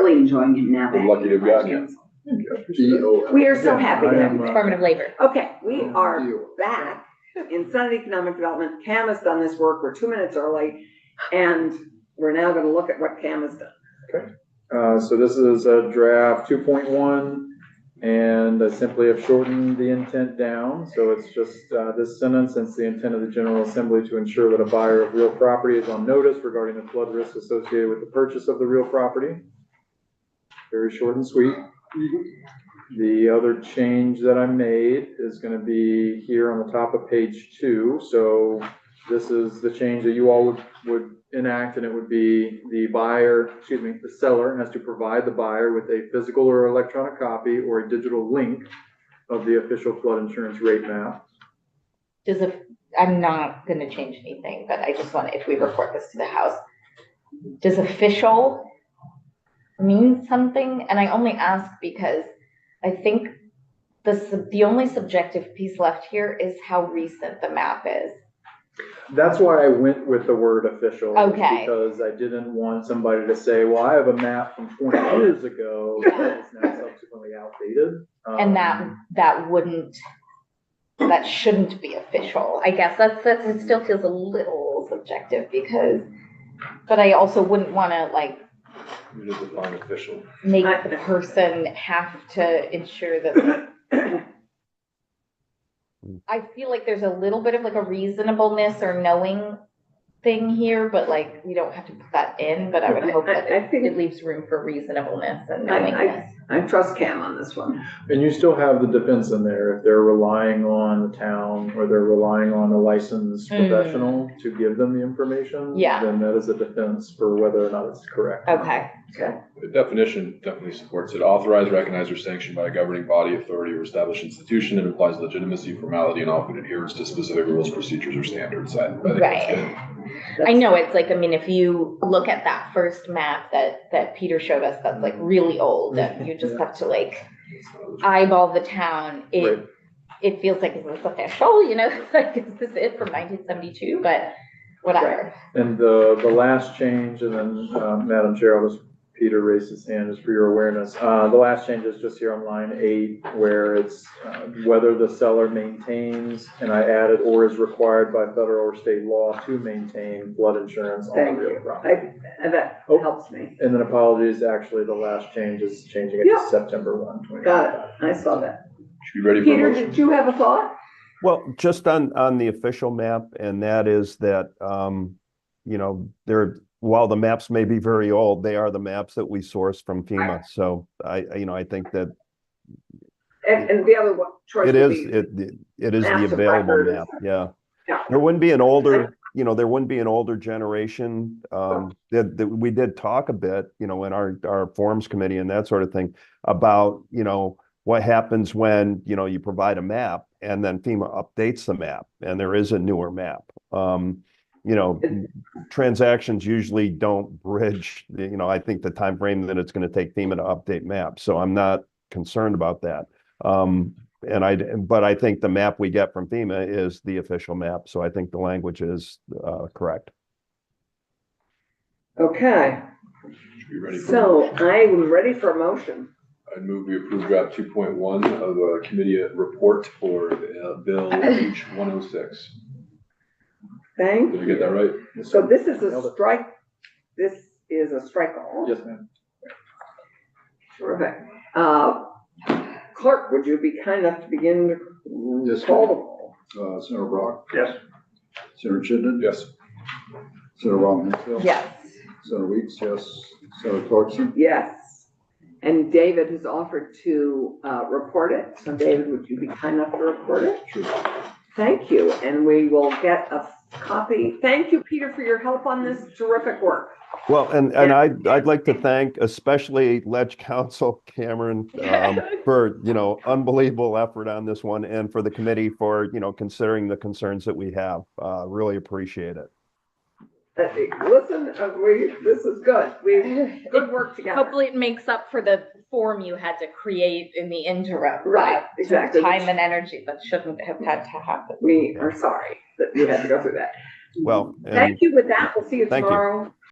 really enjoying it now. We're lucky to have gotten you. We are so happy to have you. Department of Labor. Okay, we are back in Senate Economic Development. Cam has done this work. We're 2 minutes early, and we're now going to look at what Cam has done. Okay. So this is a draft 2.1, and I simply have shortened the intent down. So it's just this sentence: since the intent of the General Assembly to ensure that a buyer of real property is on notice regarding the flood risk associated with the purchase of the real property. Very short and sweet. The other change that I made is going to be here on the top of page 2. So this is the change that you all would enact, and it would be the seller has to provide the buyer with a physical or electronic copy or a digital link of the official flood insurance rate map. I'm not going to change anything, but I just want to, if we report this to the House, does official mean something? And I only ask because I think the only subjective piece left here is how recent the map is. That's why I went with the word official. Okay. Because I didn't want somebody to say, well, I have a map from 20 years ago that is now subsequently outdated. And that shouldn't be official. I guess it still feels a little subjective but I also wouldn't want to like Official. make the person have to ensure that. I feel like there's a little bit of like a reasonableness or knowing thing here, but like we don't have to put that in. But I would hope that it leaves room for reasonableness and knowingness. I trust Cam on this one. And you still have the defense in there if they're relying on the town or they're relying on a licensed professional to give them the information. Yeah. Then that is a defense for whether or not it's correct. Okay. The definition definitely supports it. Authorized, recognized, or sanctioned by a governing body, authority, or established institution. It implies legitimacy, formality, and often adherence to specific rules, procedures, or standards. I think that's good. I know it's like, I mean, if you look at that first map that Peter showed us, that's like really old, and you just have to like eyeball the town. It feels like it's official, like is this it from 1972? But whatever. And the last change, and then Madam Chair, I'll just Peter raised his hand just for your awareness. The last change is just here on line 8, where it's whether the seller maintains, and I added or is required by federal or state law to maintain flood insurance on the real property. That helps me. And then apologies, actually the last change is changing it to September 1, 2025. Got it. I saw that. Should be ready for Peter, motion. did you have a thought? Well, just on the official map, and that is that, while the maps may be very old, they are the maps that we source from FEMA. So I think that and the other one choice it is the available map. Yeah. There wouldn't be an older generation. That we did talk a bit, in our forums committee and that sort of thing about, what happens when, you provide a map and then FEMA updates the map and there is a newer map. Transactions usually don't bridge, I think the time frame that it's going to take FEMA to update maps. So I'm not concerned about that. But I think the map we get from FEMA is the official map. So I think the language is correct. Okay. Should be ready for So I am ready for a motion. I move we approve draft 2.1 of a committee report for Bill H 106. Thank Did you. you get that right? So this is a strike. This is a strike all. Yes, ma'am. Terrific. Clerk, would you be kind enough to begin to Yes, call the roll? Senator Brock? Yes. Senator Chittenden? Yes. Senator Robinson? Yes. Senator Weeks, yes. Senator Clarkson? Yes. And David has offered to report it. So David, would you be kind enough to report it? Sure. Thank you. And we will get a copy. Thank you, Peter, for your help on this terrific work. Well, and I'd like to thank especially Ledge Counsel Cameron for unbelievable effort on this one, and for the committee for considering the concerns that we have. Really appreciate it. Listen, this is good. Good work together. Hopefully it makes up for the form you had to create in the interim. Right, exactly. Time and energy that shouldn't have had to happen. We are sorry that you had to go through that. Well, Thank you. With that, we'll see you Thank you. tomorrow.